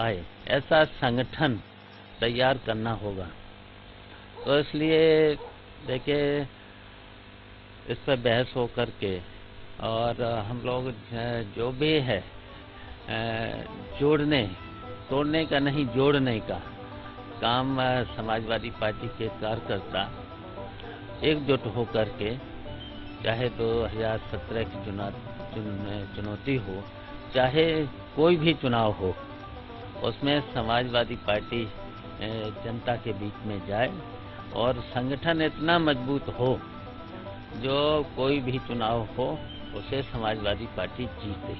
आए, ऐसा संगठन तैयार करना होगा। तो इसलिए देखिए, इस पर बहस हो करके और हम लोग जो भी है जोड़ने तोड़ने का नहीं, जोड़ने का काम समाजवादी पार्टी के कार्यकर्ता एकजुट होकर के, चाहे 2017 की चुनौती हो, चाहे कोई भी चुनाव हो, उसमें समाजवादी पार्टी जनता के बीच में जाए और संगठन इतना मजबूत हो जो कोई भी चुनाव हो उसे समाजवादी पार्टी जीते।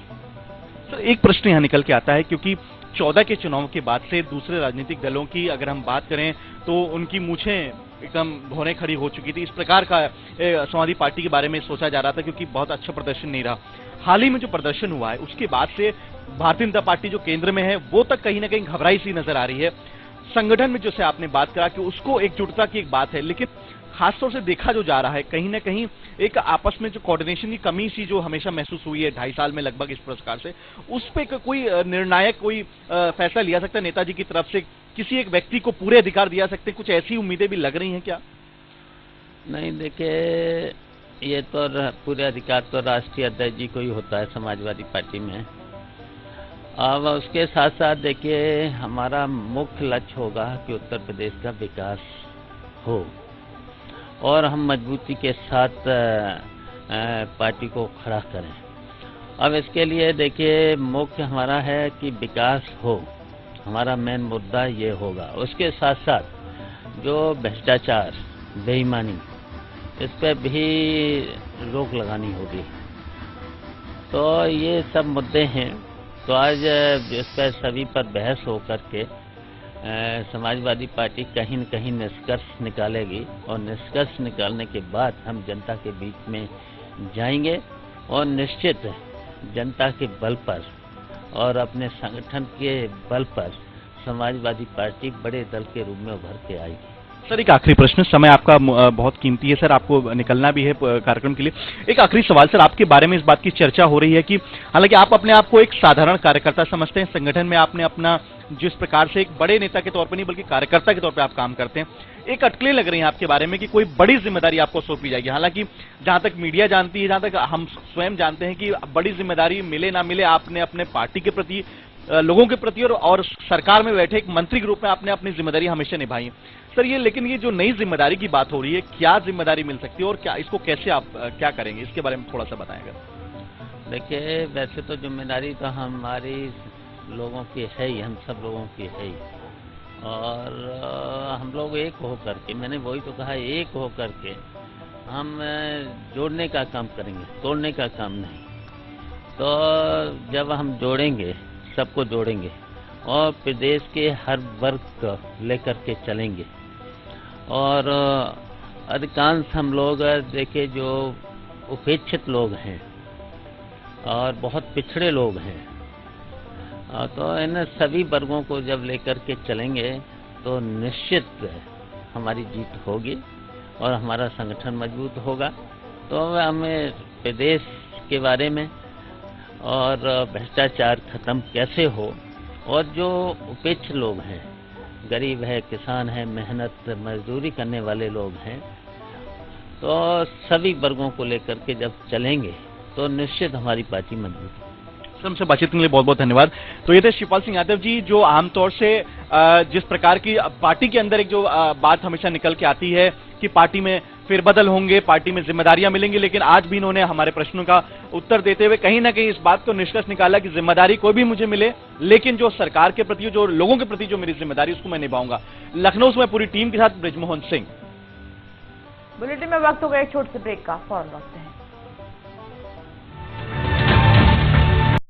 तो एक प्रश्न यहाँ निकल के आता है, क्योंकि 14 के चुनाव के बाद से दूसरे राजनीतिक दलों की अगर हम बात करें तो उनकी मूछें एकदम भौरें खड़ी हो चुकी थी। इस प्रकार का समाजवादी पार्टी के बारे में सोचा जा रहा था, क्योंकि बहुत अच्छा प्रदर्शन नहीं रहा। हाल ही में जो प्रदर्शन हुआ है उसके बाद से भारतीय जनता पार्टी जो केंद्र में है वो तक कहीं ना कहीं घबराई सी नजर आ रही है। संगठन में जैसे आपने बात करा कि उसको एकजुटता की एक बात है, लेकिन खासतौर से देखा जो जा रहा है कहीं ना कहीं एक आपस में जो कोऑर्डिनेशन की कमी सी जो हमेशा महसूस हुई है 2.5 साल में लगभग इस पुरस्कार से, उस पे कोई निर्णायक कोई फैसला लिया सकता है नेताजी की तरफ से? किसी एक व्यक्ति को पूरे अधिकार दिया सकते हैं? कुछ ऐसी उम्मीदें भी लग रही हैं क्या? नहीं, देखिए, ये तो पूरे अधिकार तो राष्ट्रीय अध्यक्ष जी को ही होता है समाजवादी पार्टी में। अब उसके साथ साथ देखिए, हमारा मुख्य लक्ष्य होगा कि उत्तर प्रदेश का विकास हो और हम मजबूती के साथ पार्टी को खड़ा करें। अब इसके लिए देखिए, मुख्य हमारा है कि विकास हो, हमारा मेन मुद्दा ये होगा। उसके साथ साथ जो भ्रष्टाचार, बेईमानी, इस पर भी रोक लगानी होगी। तो ये सब मुद्दे हैं। तो आज इस पर सभी पर बहस हो करके समाजवादी पार्टी कहीं न कहीं निष्कर्ष निकालेगी और निष्कर्ष निकालने के बाद हम जनता के बीच में जाएंगे और निश्चित जनता के बल पर और अपने संगठन के बल पर समाजवादी पार्टी बड़े दल के रूप में उभर के आएगी। सर, एक आखिरी प्रश्न, समय आपका बहुत कीमती है सर, आपको निकलना भी है कार्यक्रम के लिए। एक आखिरी सवाल सर, आपके बारे में इस बात की चर्चा हो रही है कि हालांकि आप अपने आप को एक साधारण कार्यकर्ता समझते हैं, संगठन में आपने अपना जिस प्रकार से एक बड़े नेता के तौर पर नहीं बल्कि कार्यकर्ता के तौर पर आप काम करते हैं, एक अटकलें लग रही हैं आपके बारे में कि कोई बड़ी जिम्मेदारी आपको सौंपी जाएगी। हालांकि जहां तक मीडिया जानती है, जहां तक हम स्वयं जानते हैं कि बड़ी जिम्मेदारी मिले ना मिले, आपने अपने पार्टी के प्रति, लोगों के प्रति और सरकार में बैठे एक मंत्री के रूप में आपने अपनी जिम्मेदारी हमेशा निभाई है सर। लेकिन ये जो नई जिम्मेदारी की बात हो रही है, क्या जिम्मेदारी मिल सकती है और क्या इसको कैसे आप क्या करेंगे, इसके बारे में थोड़ा सा बताएंगे? देखिए, वैसे तो जिम्मेदारी तो हमारी लोगों की है ही, हम सब लोगों की है ही, और हम लोग एक हो करके, मैंने वही तो कहा, एक हो करके हम जोड़ने का काम करेंगे, तोड़ने का काम नहीं। तो जब हम जोड़ेंगे, सबको जोड़ेंगे और प्रदेश के हर वर्ग को लेकर के चलेंगे। और अधिकांश हम लोग देखिए जो उपेक्षित लोग हैं और बहुत पिछड़े लोग हैं, तो इन सभी वर्गों को जब लेकर के चलेंगे तो निश्चित हमारी जीत होगी और हमारा संगठन मजबूत होगा। तो हमें प्रदेश के बारे में और भ्रष्टाचार खत्म कैसे हो, और जो उपेक्षित लोग हैं, गरीब है, किसान है, मेहनत मजदूरी करने वाले लोग हैं, तो सभी वर्गों को लेकर के जब चलेंगे तो निश्चित हमारी पार्टी मजबूत है। हमसे बातचीत के लिए बहुत बहुत धन्यवाद। तो ये थे शिवपाल सिंह यादव जी, जो आमतौर से जिस प्रकार की पार्टी के अंदर एक जो बात हमेशा निकल के आती है कि पार्टी में फेरबदल होंगे, पार्टी में जिम्मेदारियां मिलेंगी, लेकिन आज भी इन्होंने हमारे प्रश्नों का उत्तर देते हुए कहीं ना कहीं इस बात को निष्कर्ष निकाला कि जिम्मेदारी कोई भी मुझे मिले, लेकिन जो सरकार के प्रति, जो लोगों के प्रति जो मेरी जिम्मेदारी, उसको मैं निभाऊंगा। लखनऊ में पूरी टीम के साथ ब्रिजमोहन सिंह। बुलेटिन में वक्त हो गया एक छोटे से ब्रेक का, फौरन लौटते हैं।